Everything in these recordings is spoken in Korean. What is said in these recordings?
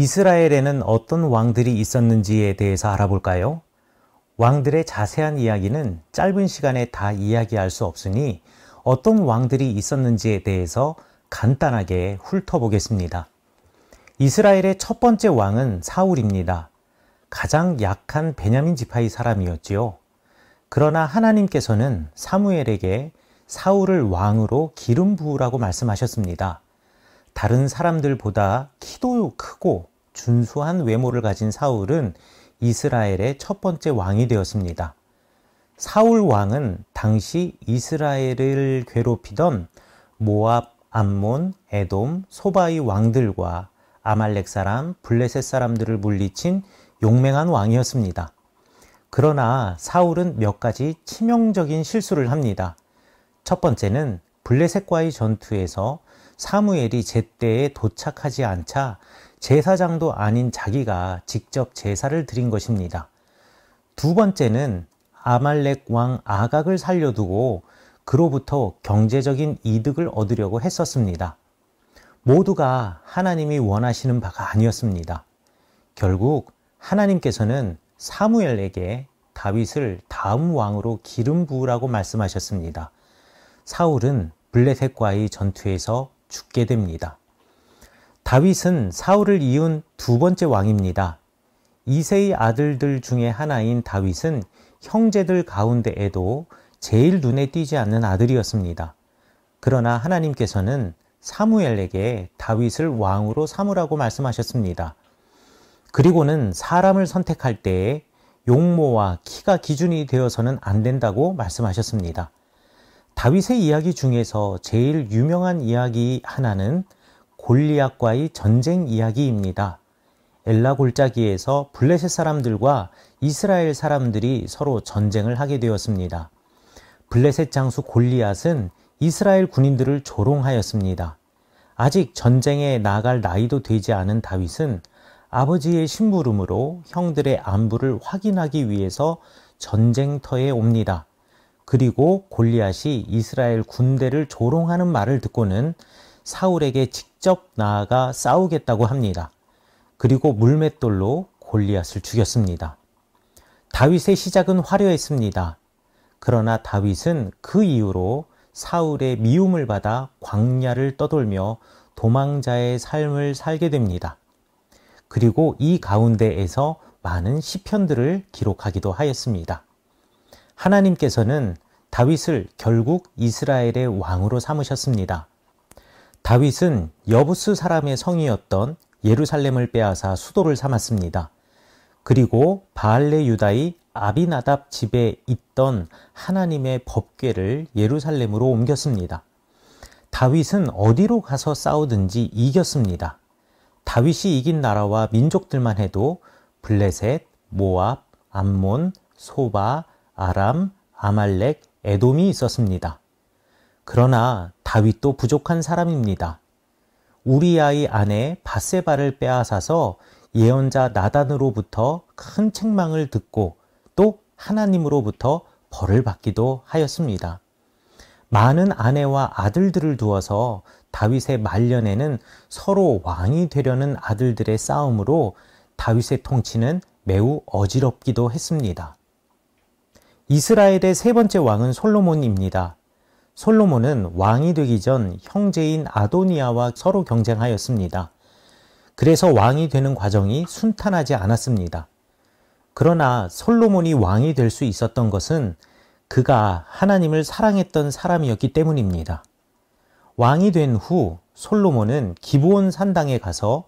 이스라엘에는 어떤 왕들이 있었는지에 대해서 알아볼까요? 왕들의 자세한 이야기는 짧은 시간에 다 이야기할 수 없으니 어떤 왕들이 있었는지에 대해서 간단하게 훑어보겠습니다. 이스라엘의 첫 번째 왕은 사울입니다. 가장 약한 베냐민 지파의 사람이었지요. 그러나 하나님께서는 사무엘에게 사울을 왕으로 기름 부으라고 말씀하셨습니다. 다른 사람들보다 키도 크고 준수한 외모를 가진 사울은 이스라엘의 첫 번째 왕이 되었습니다. 사울 왕은 당시 이스라엘을 괴롭히던 모압, 암몬, 에돔, 소바의 왕들과 아말렉 사람, 블레셋 사람들을 물리친 용맹한 왕이었습니다. 그러나 사울은 몇 가지 치명적인 실수를 합니다. 첫 번째는 블레셋과의 전투에서 사무엘이 제때에 도착하지 않자 제사장도 아닌 자기가 직접 제사를 드린 것입니다. 두 번째는 아말렉 왕 아각을 살려두고 그로부터 경제적인 이득을 얻으려고 했었습니다. 모두가 하나님이 원하시는 바가 아니었습니다. 결국 하나님께서는 사무엘에게 다윗을 다음 왕으로 기름 부으라고 말씀하셨습니다. 사울은 블레셋과의 전투에서 죽게 됩니다. 다윗은 사울을 이은 두 번째 왕입니다. 이새의 아들들 중에 하나인 다윗은 형제들 가운데에도 제일 눈에 띄지 않는 아들이었습니다. 그러나 하나님께서는 사무엘에게 다윗을 왕으로 삼으라고 말씀하셨습니다. 그리고는 사람을 선택할 때에 용모와 키가 기준이 되어서는 안 된다고 말씀하셨습니다. 다윗의 이야기 중에서 제일 유명한 이야기 하나는 골리앗과의 전쟁 이야기입니다. 엘라 골짜기에서 블레셋 사람들과 이스라엘 사람들이 서로 전쟁을 하게 되었습니다. 블레셋 장수 골리앗은 이스라엘 군인들을 조롱하였습니다. 아직 전쟁에 나갈 나이도 되지 않은 다윗은 아버지의 심부름으로 형들의 안부를 확인하기 위해서 전쟁터에 옵니다. 그리고 골리앗이 이스라엘 군대를 조롱하는 말을 듣고는 사울에게 직접 나아가 싸우겠다고 합니다. 그리고 물맷돌로 골리앗을 죽였습니다. 다윗의 시작은 화려했습니다. 그러나 다윗은 그 이후로 사울의 미움을 받아 광야를 떠돌며 도망자의 삶을 살게 됩니다. 그리고 이 가운데에서 많은 시편들을 기록하기도 하였습니다. 하나님께서는 다윗을 결국 이스라엘의 왕으로 삼으셨습니다. 다윗은 여부스 사람의 성이었던 예루살렘을 빼앗아 수도를 삼았습니다. 그리고 바알레 유다의 아비나답 집에 있던 하나님의 법궤를 예루살렘으로 옮겼습니다. 다윗은 어디로 가서 싸우든지 이겼습니다. 다윗이 이긴 나라와 민족들만 해도 블레셋, 모압, 암몬, 소바, 아람, 아말렉, 에돔이 있었습니다. 그러나 다윗도 부족한 사람입니다. 우리아의 아내 밧세바를 빼앗아서 예언자 나단으로부터 큰 책망을 듣고 또 하나님으로부터 벌을 받기도 하였습니다. 많은 아내와 아들들을 두어서 다윗의 말년에는 서로 왕이 되려는 아들들의 싸움으로 다윗의 통치는 매우 어지럽기도 했습니다. 이스라엘의 세 번째 왕은 솔로몬입니다. 솔로몬은 왕이 되기 전 형제인 아도니아와 서로 경쟁하였습니다. 그래서 왕이 되는 과정이 순탄하지 않았습니다. 그러나 솔로몬이 왕이 될 수 있었던 것은 그가 하나님을 사랑했던 사람이었기 때문입니다. 왕이 된 후 솔로몬은 기브온 산당에 가서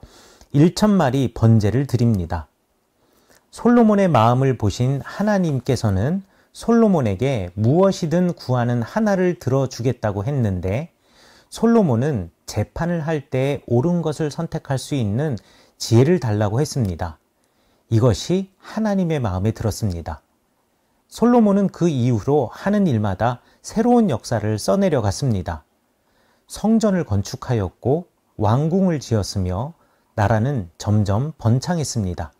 1,000마리 번제를 드립니다. 솔로몬의 마음을 보신 하나님께서는 솔로몬에게 무엇이든 구하는 하나를 들어주겠다고 했는데 솔로몬은 재판을 할 때 옳은 것을 선택할 수 있는 지혜를 달라고 했습니다. 이것이 하나님의 마음에 들었습니다. 솔로몬은 그 이후로 하는 일마다 새로운 역사를 써내려 갔습니다. 성전을 건축하였고 왕궁을 지었으며 나라는 점점 번창했습니다.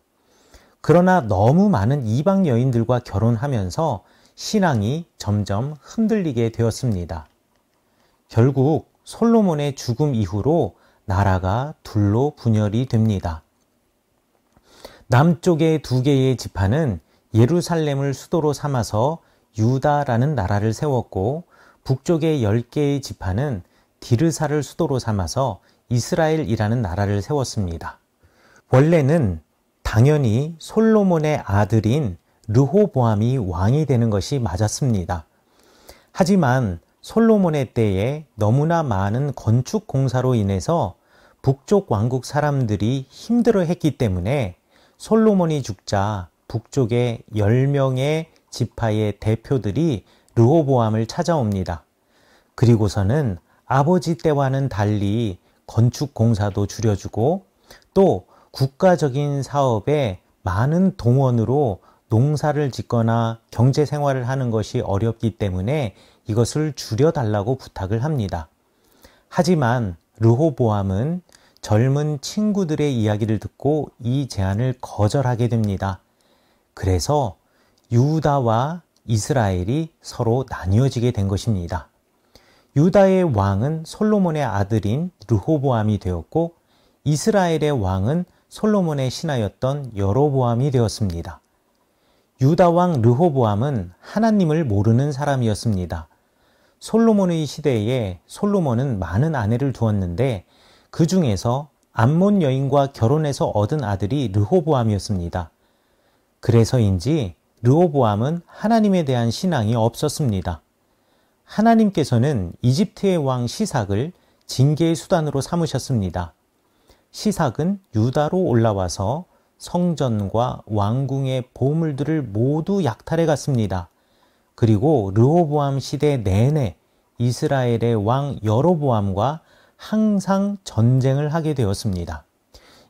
그러나 너무 많은 이방 여인들과 결혼하면서 신앙이 점점 흔들리게 되었습니다. 결국 솔로몬의 죽음 이후로 나라가 둘로 분열이 됩니다. 남쪽의 2개의 지파는 예루살렘을 수도로 삼아서 유다라는 나라를 세웠고, 북쪽의 10개의 지파는 디르사를 수도로 삼아서 이스라엘이라는 나라를 세웠습니다. 원래는 당연히 솔로몬의 아들인 르호보암이 왕이 되는 것이 맞았습니다. 하지만 솔로몬의 때에 너무나 많은 건축 공사로 인해서 북쪽 왕국 사람들이 힘들어했기 때문에 솔로몬이 죽자 북쪽의 10명의 지파의 대표들이 르호보암을 찾아옵니다. 그리고서는 아버지 때와는 달리 건축 공사도 줄여주고 또 국가적인 사업에 많은 동원으로 농사를 짓거나 경제 생활을 하는 것이 어렵기 때문에 이것을 줄여달라고 부탁을 합니다. 하지만 르호보암은 젊은 친구들의 이야기를 듣고 이 제안을 거절하게 됩니다. 그래서 유다와 이스라엘이 서로 나뉘어지게 된 것입니다. 유다의 왕은 솔로몬의 아들인 르호보암이 되었고, 이스라엘의 왕은 솔로몬의 신하였던 여로보암이 되었습니다. 유다 왕 르호보암은 하나님을 모르는 사람이었습니다. 솔로몬의 시대에 솔로몬은 많은 아내를 두었는데 그 중에서 암몬 여인과 결혼해서 얻은 아들이 르호보암이었습니다. 그래서인지 르호보암은 하나님에 대한 신앙이 없었습니다. 하나님께서는 이집트의 왕 시삭을 징계의 수단으로 삼으셨습니다. 시삭은 유다로 올라와서 성전과 왕궁의 보물들을 모두 약탈해 갔습니다. 그리고 르호보암 시대 내내 이스라엘의 왕 여로보암과 항상 전쟁을 하게 되었습니다.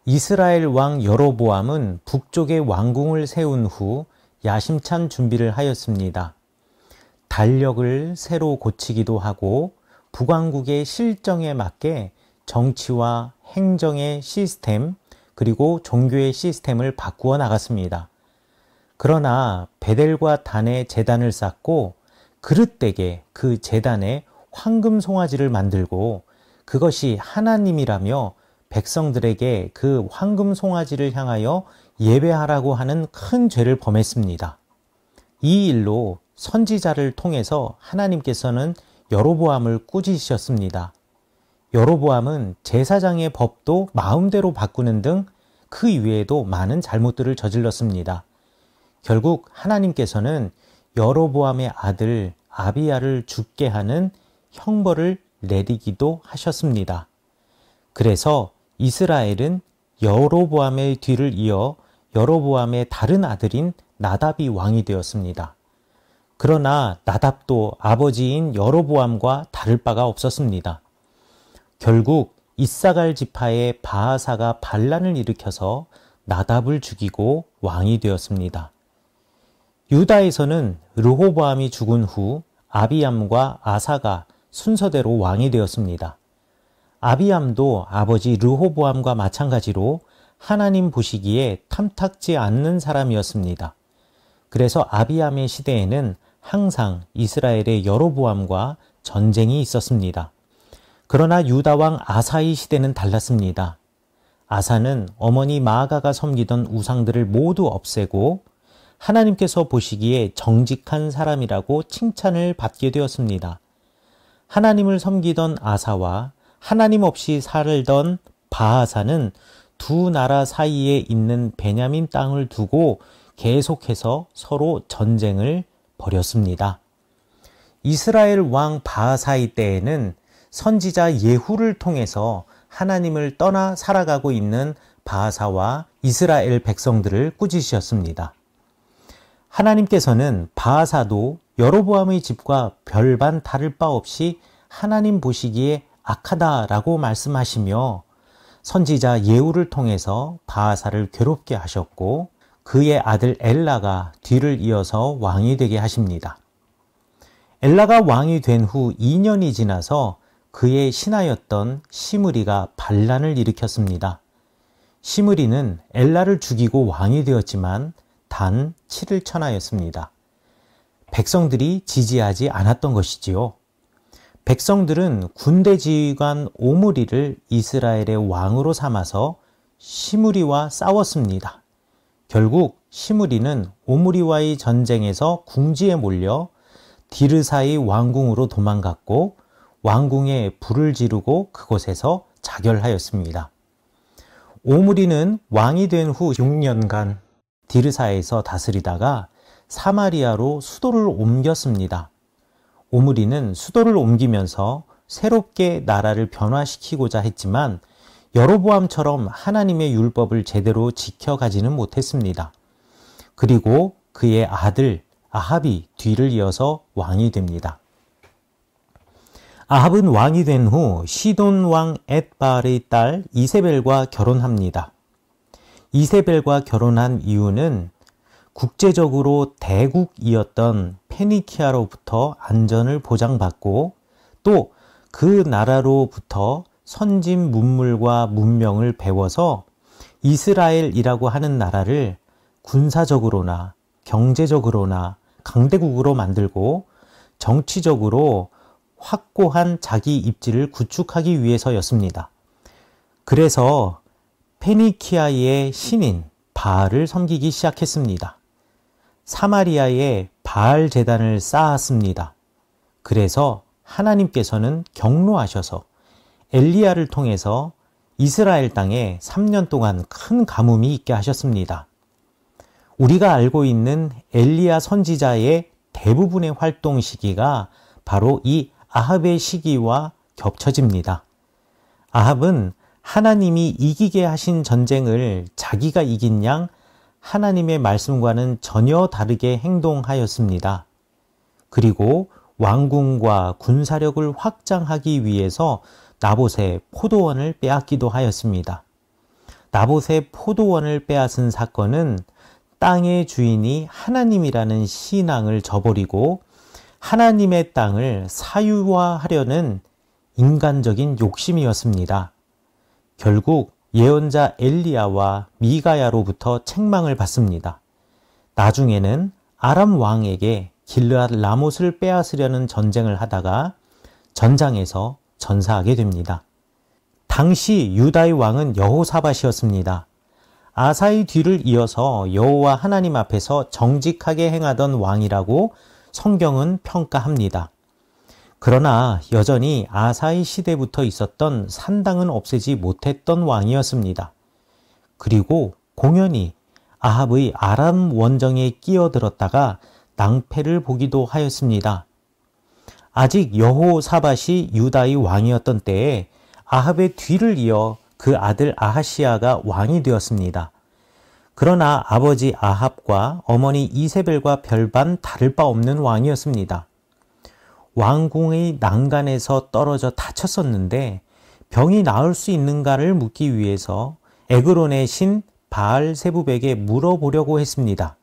이스라엘 왕 여로보암은 북쪽에 왕궁을 세운 후 야심찬 준비를 하였습니다. 달력을 새로 고치기도 하고 북왕국의 실정에 맞게 정치와 행정의 시스템 그리고 종교의 시스템을 바꾸어 나갔습니다. 그러나 베델과 단에 제단을 쌓고 그릇되게 그 제단에 황금 송아지를 만들고 그것이 하나님이라며 백성들에게 그 황금 송아지를 향하여 예배하라고 하는 큰 죄를 범했습니다. 이 일로 선지자를 통해서 하나님께서는 여로보암을 꾸짖으셨습니다. 여로보암은 제사장의 법도 마음대로 바꾸는 등 그 이외에도 많은 잘못들을 저질렀습니다. 결국 하나님께서는 여로보암의 아들 아비야를 죽게 하는 형벌을 내리기도 하셨습니다. 그래서 이스라엘은 여로보암의 뒤를 이어 여로보암의 다른 아들인 나답이 왕이 되었습니다. 그러나 나답도 아버지인 여로보암과 다를 바가 없었습니다. 결국 이사갈 지파의 바하사가 반란을 일으켜서 나답을 죽이고 왕이 되었습니다. 유다에서는 르호보암이 죽은 후 아비암과 아사가 순서대로 왕이 되었습니다. 아비암도 아버지 르호보암과 마찬가지로 하나님 보시기에 탐탁지 않는 사람이었습니다. 그래서 아비암의 시대에는 항상 이스라엘의 여로보암과 전쟁이 있었습니다. 그러나 유다 왕 아사의 시대는 달랐습니다. 아사는 어머니 마아가가 섬기던 우상들을 모두 없애고 하나님께서 보시기에 정직한 사람이라고 칭찬을 받게 되었습니다. 하나님을 섬기던 아사와 하나님 없이 살던 바하사는 두 나라 사이에 있는 베냐민 땅을 두고 계속해서 서로 전쟁을 벌였습니다. 이스라엘 왕 바하사의 때에는 선지자 예후를 통해서 하나님을 떠나 살아가고 있는 바하사와 이스라엘 백성들을 꾸짖으셨습니다. 하나님께서는 바하사도 여로보암의 집과 별반 다를 바 없이 하나님 보시기에 악하다라고 말씀하시며 선지자 예후를 통해서 바하사를 괴롭게 하셨고 그의 아들 엘라가 뒤를 이어서 왕이 되게 하십니다. 엘라가 왕이 된 후 2년이 지나서 그의 신하였던 시므리가 반란을 일으켰습니다. 시므리는 엘라를 죽이고 왕이 되었지만 단 7일 천하였습니다. 백성들이 지지하지 않았던 것이지요. 백성들은 군대 지휘관 오므리를 이스라엘의 왕으로 삼아서 시므리와 싸웠습니다. 결국 시므리는 오므리와의 전쟁에서 궁지에 몰려 디르사의 왕궁으로 도망갔고 왕궁에 불을 지르고 그곳에서 자결하였습니다. 오므리는 왕이 된 후 6년간 디르사에서 다스리다가 사마리아로 수도를 옮겼습니다. 오므리는 수도를 옮기면서 새롭게 나라를 변화시키고자 했지만 여로보암처럼 하나님의 율법을 제대로 지켜가지는 못했습니다. 그리고 그의 아들 아합이 뒤를 이어서 왕이 됩니다. 아합은 왕이 된 후 시돈 왕 엣바알의 딸 이세벨과 결혼합니다. 이세벨과 결혼한 이유는 국제적으로 대국이었던 페니키아로부터 안전을 보장받고 또 그 나라로부터 선진 문물과 문명을 배워서 이스라엘이라고 하는 나라를 군사적으로나 경제적으로나 강대국으로 만들고 정치적으로 확고한 자기 입지를 구축하기 위해서였습니다. 그래서 페니키아의 신인 바알을 섬기기 시작했습니다. 사마리아에 바알 제단을 쌓았습니다. 그래서 하나님께서는 경노하셔서 엘리야를 통해서 이스라엘 땅에 3년 동안 큰 가뭄이 있게 하셨습니다. 우리가 알고 있는 엘리야 선지자의 대부분의 활동 시기가 바로 이 아합의 시기와 겹쳐집니다. 아합은 하나님이 이기게 하신 전쟁을 자기가 이긴 양 하나님의 말씀과는 전혀 다르게 행동하였습니다. 그리고 왕궁과 군사력을 확장하기 위해서 나봇의 포도원을 빼앗기도 하였습니다. 나봇의 포도원을 빼앗은 사건은 땅의 주인이 하나님이라는 신앙을 저버리고 하나님의 땅을 사유화하려는 인간적인 욕심이었습니다. 결국 예언자 엘리야와 미가야로부터 책망을 받습니다. 나중에는 아람 왕에게 길르앗 라못을 빼앗으려는 전쟁을 하다가 전장에서 전사하게 됩니다. 당시 유다의 왕은 여호사밧이었습니다. 아사의 뒤를 이어서 여호와 하나님 앞에서 정직하게 행하던 왕이라고 성경은 평가합니다. 그러나 여전히 아사의 시대부터 있었던 산당은 없애지 못했던 왕이었습니다. 그리고 공연히 아합의 아람 원정에 끼어들었다가 낭패를 보기도 하였습니다. 아직 여호사밧이 유다의 왕이었던 때에 아합의 뒤를 이어 그 아들 아하시야가 왕이 되었습니다. 그러나 아버지 아합과 어머니 이세벨과 별반 다를 바 없는 왕이었습니다. 왕궁의 난간에서 떨어져 다쳤었는데 병이 나을 수 있는가를 묻기 위해서 에그론의 신 바알세붑에게 물어보려고 했습니다.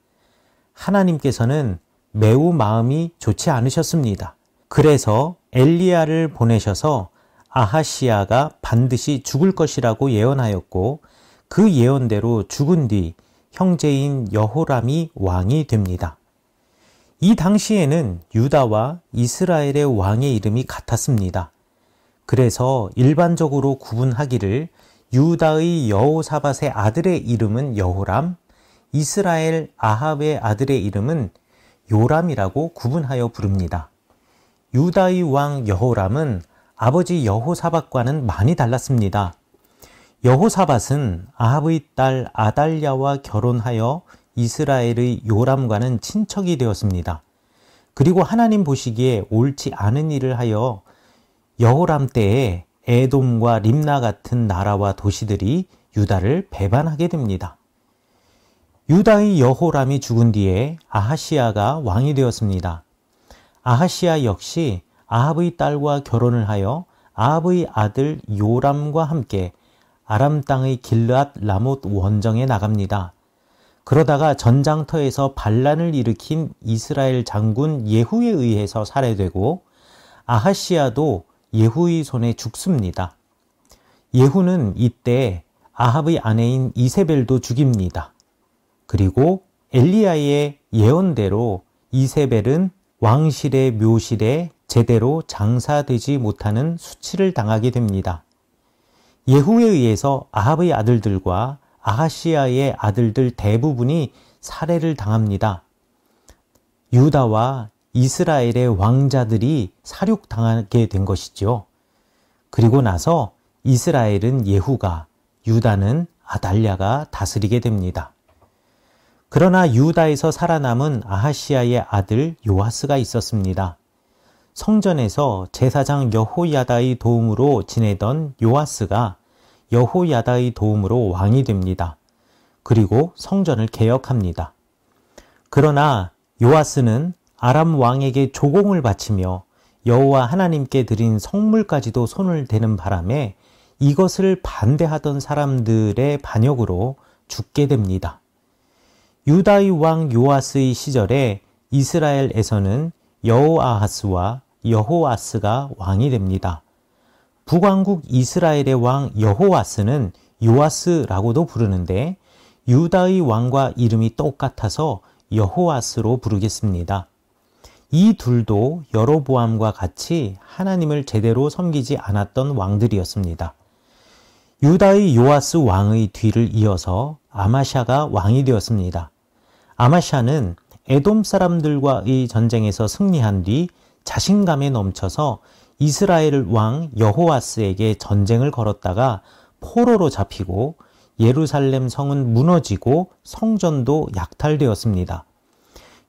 하나님께서는 매우 마음이 좋지 않으셨습니다. 그래서 엘리야를 보내셔서 아하시야가 반드시 죽을 것이라고 예언하였고 그 예언대로 죽은 뒤 형제인 여호람이 왕이 됩니다. 이 당시에는 유다와 이스라엘의 왕의 이름이 같았습니다. 그래서 일반적으로 구분하기를 유다의 여호사밧의 아들의 이름은 여호람, 이스라엘 아합의 아들의 이름은 요람이라고 구분하여 부릅니다. 유다의 왕 여호람은 아버지 여호사밧과는 많이 달랐습니다. 여호사밧은 아합의 딸 아달랴와 결혼하여 이스라엘의 요람과는 친척이 되었습니다. 그리고 하나님 보시기에 옳지 않은 일을 하여 여호람 때에 에돔과 림나 같은 나라와 도시들이 유다를 배반하게 됩니다. 유다의 여호람이 죽은 뒤에 아하시야가 왕이 되었습니다. 아하시야 역시 아합의 딸과 결혼을 하여 아합의 아들 요람과 함께 아람 땅의 길르앗 라못 원정에 나갑니다. 그러다가 전장터에서 반란을 일으킨 이스라엘 장군 예후에 의해서 살해되고 아하시야도 예후의 손에 죽습니다. 예후는 이때 아합의 아내인 이세벨도 죽입니다. 그리고 엘리야의 예언대로 이세벨은 왕실의 묘실에 제대로 장사되지 못하는 수치를 당하게 됩니다. 예후에 의해서 아합의 아들들과 아하시아의 아들들 대부분이 살해를 당합니다. 유다와 이스라엘의 왕자들이 살육당하게 된 것이죠. 그리고 나서 이스라엘은 예후가, 유다는 아달랴가 다스리게 됩니다. 그러나 유다에서 살아남은 아하시아의 아들 요아스가 있었습니다. 성전에서 제사장 여호야다의 도움으로 지내던 요아스가 여호야다의 도움으로 왕이 됩니다. 그리고 성전을 개혁합니다. 그러나 요아스는 아람 왕에게 조공을 바치며 여호와 하나님께 드린 성물까지도 손을 대는 바람에 이것을 반대하던 사람들의 반역으로 죽게 됩니다. 유다의 왕 요아스의 시절에 이스라엘에서는 여호아하스와 여호아스가 왕이 됩니다. 북왕국 이스라엘의 왕 여호아스는 요아스라고도 부르는데 유다의 왕과 이름이 똑같아서 여호아스로 부르겠습니다. 이 둘도 여로보암과 같이 하나님을 제대로 섬기지 않았던 왕들이었습니다. 유다의 요아스 왕의 뒤를 이어서 아마샤가 왕이 되었습니다. 아마샤는 에돔 사람들과의 전쟁에서 승리한 뒤 자신감에 넘쳐서 이스라엘 왕 여호아스에게 전쟁을 걸었다가 포로로 잡히고 예루살렘 성은 무너지고 성전도 약탈되었습니다.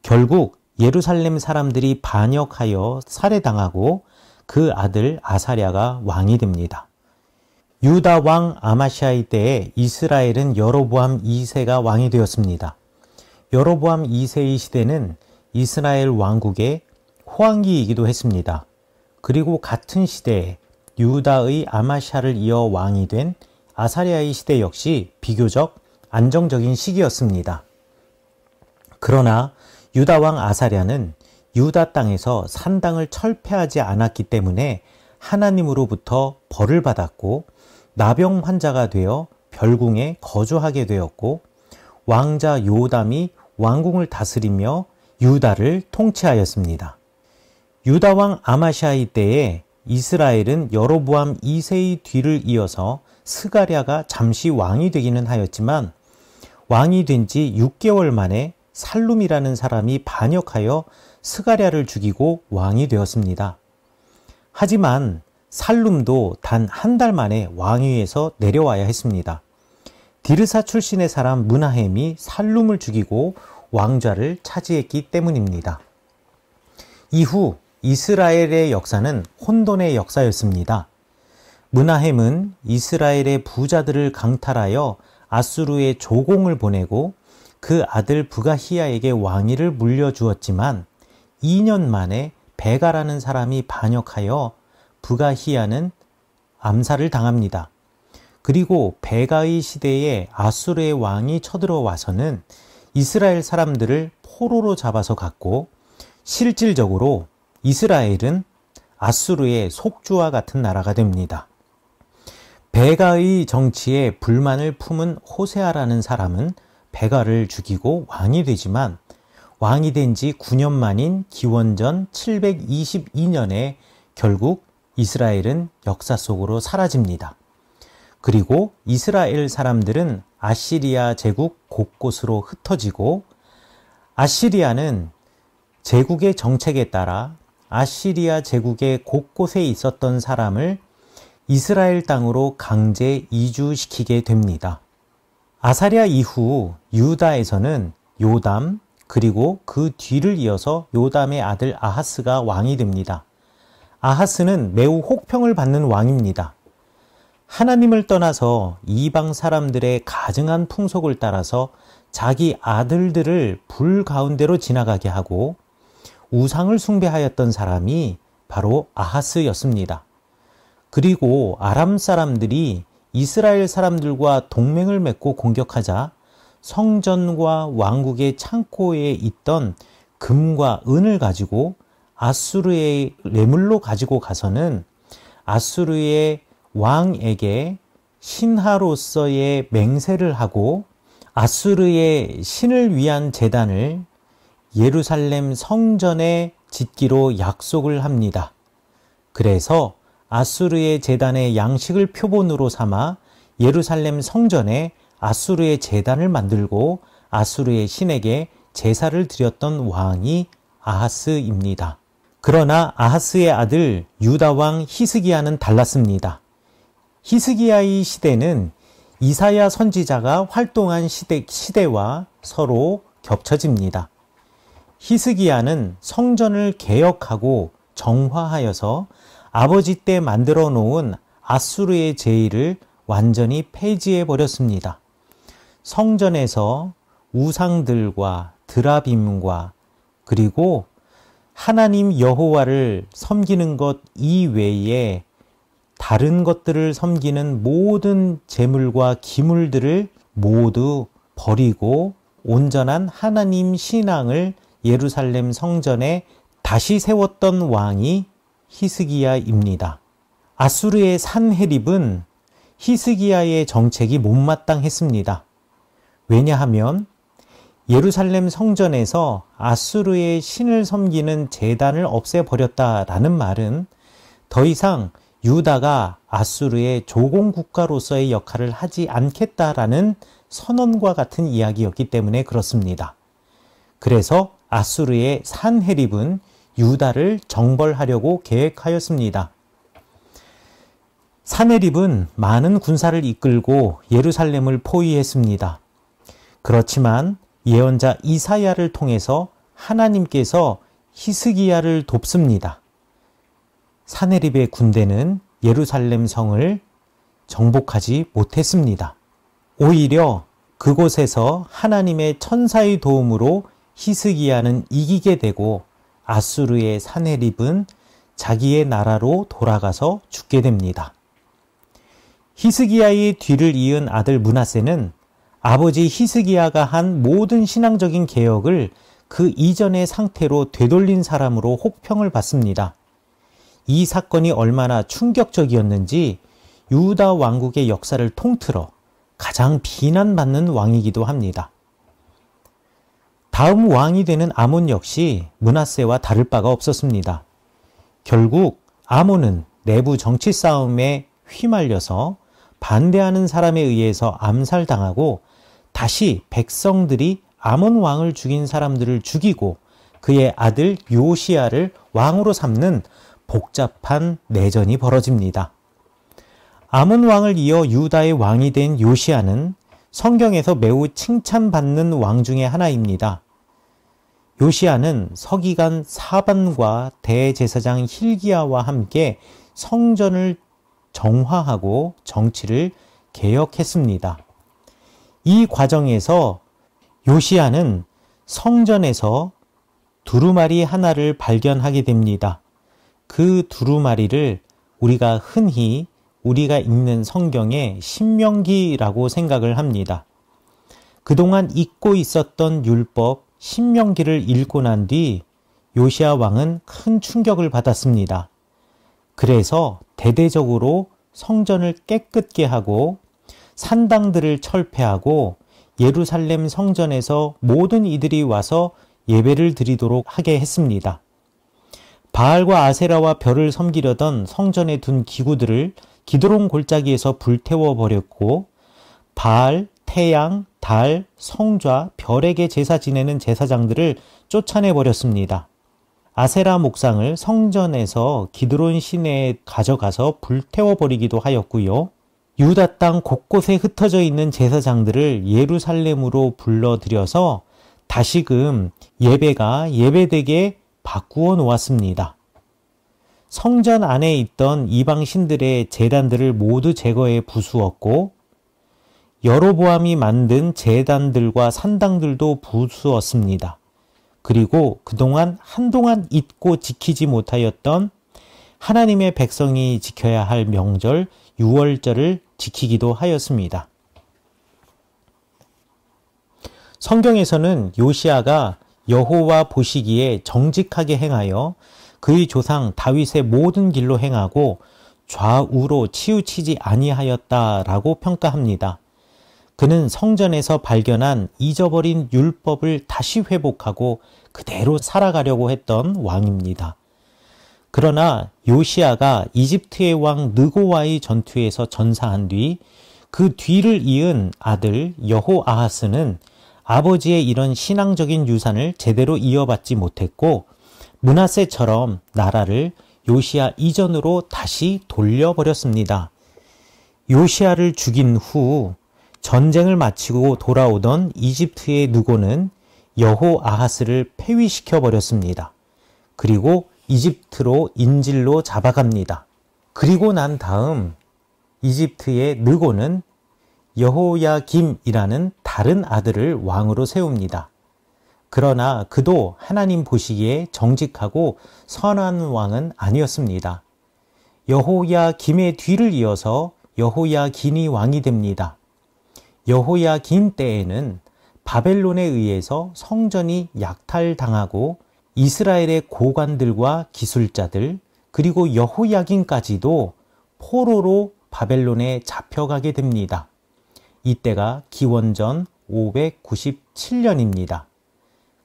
결국 예루살렘 사람들이 반역하여 살해당하고 그 아들 아사랴가 왕이 됩니다. 유다 왕 아마시아의 때에 이스라엘은 여로보암 2세가 왕이 되었습니다. 여로보암 2세의 시대는 이스라엘 왕국의 호황기이기도 했습니다. 그리고 같은 시대에 유다의 아마샤를 이어 왕이 된 아사랴의 시대 역시 비교적 안정적인 시기였습니다. 그러나 유다 왕 아사랴는 유다 땅에서 산당을 철폐하지 않았기 때문에 하나님으로부터 벌을 받았고 나병 환자가 되어 별궁에 거주하게 되었고 왕자 요담이 왕궁을 다스리며 유다를 통치하였습니다. 유다 왕 아마샤의 때에 이스라엘은 여로보암 2세의 뒤를 이어서 스가랴가 잠시 왕이 되기는 하였지만 왕이 된 지 6개월 만에 살룸이라는 사람이 반역하여 스가랴를 죽이고 왕이 되었습니다. 하지만 살룸도 단 한 달 만에 왕위에서 내려와야 했습니다. 디르사 출신의 사람 므나헴이 살룸을 죽이고 왕좌를 차지했기 때문입니다. 이후 이스라엘의 역사는 혼돈의 역사였습니다. 므나헴은 이스라엘의 부자들을 강탈하여 아수르에 조공을 보내고 그 아들 부가히야에게 왕위를 물려주었지만 2년 만에 베가라는 사람이 반역하여 부가히야는 암살을 당합니다. 그리고 베가의 시대에 아수르의 왕이 쳐들어와서는 이스라엘 사람들을 포로로 잡아서 갔고 실질적으로 이스라엘은 아수르의 속주와 같은 나라가 됩니다. 베가의 정치에 불만을 품은 호세아라는 사람은 베가를 죽이고 왕이 되지만 왕이 된 지 9년 만인 기원전 722년에 결국 이스라엘은 역사 속으로 사라집니다. 그리고 이스라엘 사람들은 아시리아 제국 곳곳으로 흩어지고 아시리아는 제국의 정책에 따라 아시리아 제국의 곳곳에 있었던 사람을 이스라엘 땅으로 강제 이주시키게 됩니다. 아사랴 이후 유다에서는 요담 그리고 그 뒤를 이어서 요담의 아들 아하스가 왕이 됩니다. 아하스는 매우 혹평을 받는 왕입니다. 하나님을 떠나서 이방 사람들의 가증한 풍속을 따라서 자기 아들들을 불 가운데로 지나가게 하고 우상을 숭배하였던 사람이 바로 아하스였습니다. 그리고 아람 사람들이 이스라엘 사람들과 동맹을 맺고 공격하자 성전과 왕국의 창고에 있던 금과 은을 가지고 아수르의 레물로 가지고 가서는 아수르의 왕에게 신하로서의 맹세를 하고 아수르의 신을 위한 제단을 예루살렘 성전에 짓기로 약속을 합니다. 그래서 아수르의 제단의 양식을 표본으로 삼아 예루살렘 성전에 아수르의 제단을 만들고 아수르의 신에게 제사를 드렸던 왕이 아하스입니다. 그러나 아하스의 아들 유다 왕 히스기야는 달랐습니다. 히스기야의 시대는 이사야 선지자가 활동한 시대와 서로 겹쳐집니다. 히스기야는 성전을 개혁하고 정화하여서 아버지 때 만들어 놓은 아수르의 제의를 완전히 폐지해 버렸습니다. 성전에서 우상들과 드라빔과 그리고 하나님 여호와를 섬기는 것 이외에 다른 것들을 섬기는 모든 제물과 기물들을 모두 버리고 온전한 하나님 신앙을 예루살렘 성전에 다시 세웠던 왕이 히스기야입니다. 아수르의 산헤립은 히스기야의 정책이 못마땅했습니다. 왜냐하면 예루살렘 성전에서 아수르의 신을 섬기는 제단을 없애버렸다라는 말은 더 이상 유다가 아수르의 조공국가로서의 역할을 하지 않겠다라는 선언과 같은 이야기였기 때문에 그렇습니다. 그래서 아수르의 산헤립은 유다를 정벌하려고 계획하였습니다. 산헤립은 많은 군사를 이끌고 예루살렘을 포위했습니다. 그렇지만 예언자 이사야를 통해서 하나님께서 히스기야를 돕습니다. 산헤립의 군대는 예루살렘 성을 정복하지 못했습니다. 오히려 그곳에서 하나님의 천사의 도움으로 히스기야는 이기게 되고 아수르의 산헤립은 자기의 나라로 돌아가서 죽게 됩니다. 히스기야의 뒤를 이은 아들 므낫세는 아버지 히스기야가 한 모든 신앙적인 개혁을 그 이전의 상태로 되돌린 사람으로 혹평을 받습니다. 이 사건이 얼마나 충격적이었는지 유다 왕국의 역사를 통틀어 가장 비난받는 왕이기도 합니다. 다음 왕이 되는 아몬 역시 므낫세와 다를 바가 없었습니다. 결국 아몬은 내부 정치 싸움에 휘말려서 반대하는 사람에 의해서 암살당하고 다시 백성들이 아몬 왕을 죽인 사람들을 죽이고 그의 아들 요시야를 왕으로 삼는 복잡한 내전이 벌어집니다. 아몬 왕을 이어 유다의 왕이 된 요시야는 성경에서 매우 칭찬받는 왕 중에 하나입니다. 요시야는 서기관 사반과 대제사장 힐기야와 함께 성전을 정화하고 정치를 개혁했습니다. 이 과정에서 요시야는 성전에서 두루마리 하나를 발견하게 됩니다. 그 두루마리를 우리가 흔히 우리가 읽는 성경의 신명기라고 생각을 합니다. 그동안 잊고 있었던 율법 신명기를 읽고 난 뒤 요시야 왕은 큰 충격을 받았습니다. 그래서 대대적으로 성전을 깨끗게 하고 산당들을 철폐하고 예루살렘 성전에서 모든 이들이 와서 예배를 드리도록 하게 했습니다. 바알과 아세라와 별을 섬기려던 성전에 둔 기구들을 기드론 골짜기에서 불태워 버렸고 바알, 태양, 달, 성좌, 별에게 제사 지내는 제사장들을 쫓아내 버렸습니다. 아세라 목상을 성전에서 기드론 시내에 가져가서 불태워 버리기도 하였고요. 유다 땅 곳곳에 흩어져 있는 제사장들을 예루살렘으로 불러들여서 다시금 예배가 예배되게 바꾸어 놓았습니다. 성전 안에 있던 이방 신들의 제단들을 모두 제거해 부수었고 여로보암이 만든 제단들과 산당들도 부수었습니다. 그리고 그동안 한동안 잊고 지키지 못하였던 하나님의 백성이 지켜야 할 명절 유월절을 지키기도 하였습니다. 성경에서는 요시야가 여호와 보시기에 정직하게 행하여 그의 조상 다윗의 모든 길로 행하고 좌우로 치우치지 아니하였다라고 평가합니다. 그는 성전에서 발견한 잊어버린 율법을 다시 회복하고 그대로 살아가려고 했던 왕입니다. 그러나 요시야가 이집트의 왕 느고와의 전투에서 전사한 뒤 그 뒤를 이은 아들 여호아하스는 아버지의 이런 신앙적인 유산을 제대로 이어받지 못했고 므낫세처럼 나라를 요시야 이전으로 다시 돌려버렸습니다. 요시야를 죽인 후 전쟁을 마치고 돌아오던 이집트의 느고는 여호아하스를 폐위시켜 버렸습니다. 그리고 이집트로 인질로 잡아갑니다. 그리고 난 다음 이집트의 느고는 여호야김이라는 다른 아들을 왕으로 세웁니다. 그러나 그도 하나님 보시기에 정직하고 선한 왕은 아니었습니다. 여호야김의 뒤를 이어서 여호야긴이 왕이 됩니다. 여호야긴 때에는 바벨론에 의해서 성전이 약탈당하고 이스라엘의 고관들과 기술자들 그리고 여호야긴까지도 포로로 바벨론에 잡혀가게 됩니다. 이때가 기원전 597년입니다.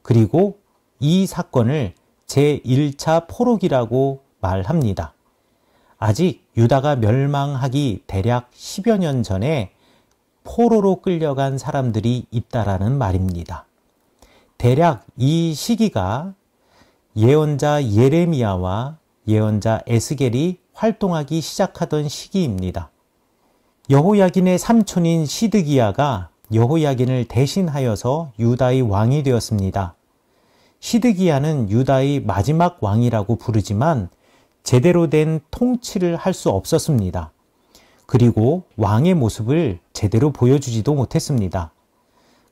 그리고 이 사건을 제1차 포로기라고 말합니다. 아직 유다가 멸망하기 대략 10여 년 전에 포로로 끌려간 사람들이 있다라는 말입니다. 대략 이 시기가 예언자 예레미야와 예언자 에스겔이 활동하기 시작하던 시기입니다. 여호야긴의 삼촌인 시드기야가 여호야긴을 대신하여서 유다의 왕이 되었습니다. 시드기야는 유다의 마지막 왕이라고 부르지만 제대로 된 통치를 할 수 없었습니다. 그리고 왕의 모습을 제대로 보여주지도 못했습니다.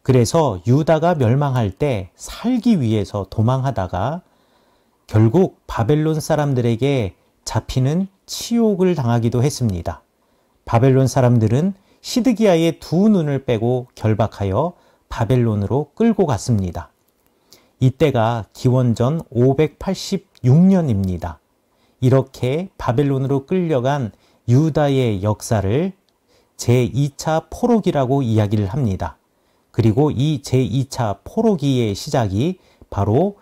그래서 유다가 멸망할 때 살기 위해서 도망하다가 결국 바벨론 사람들에게 잡히는 치욕을 당하기도 했습니다. 바벨론 사람들은 시드기야의 두 눈을 빼고 결박하여 바벨론으로 끌고 갔습니다. 이때가 기원전 586년입니다. 이렇게 바벨론으로 끌려간 유다의 역사를 제2차 포로기라고 이야기를 합니다. 그리고 이 제2차 포로기의 시작이 바로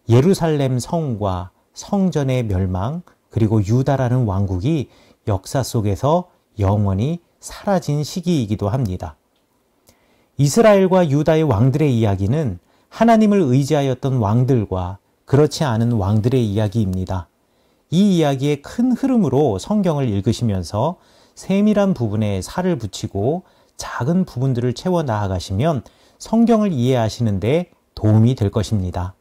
예루살렘 성과 성전의 멸망 그리고 유다라는 왕국이 역사 속에서 영원히 사라진 시기이기도 합니다. 이스라엘과 유다의 왕들의 이야기는 하나님을 의지하였던 왕들과 그렇지 않은 왕들의 이야기입니다. 이 이야기의 큰 흐름으로 성경을 읽으시면서 세밀한 부분에 살을 붙이고 작은 부분들을 채워 나아가시면 성경을 이해하시는 데 도움이 될 것입니다.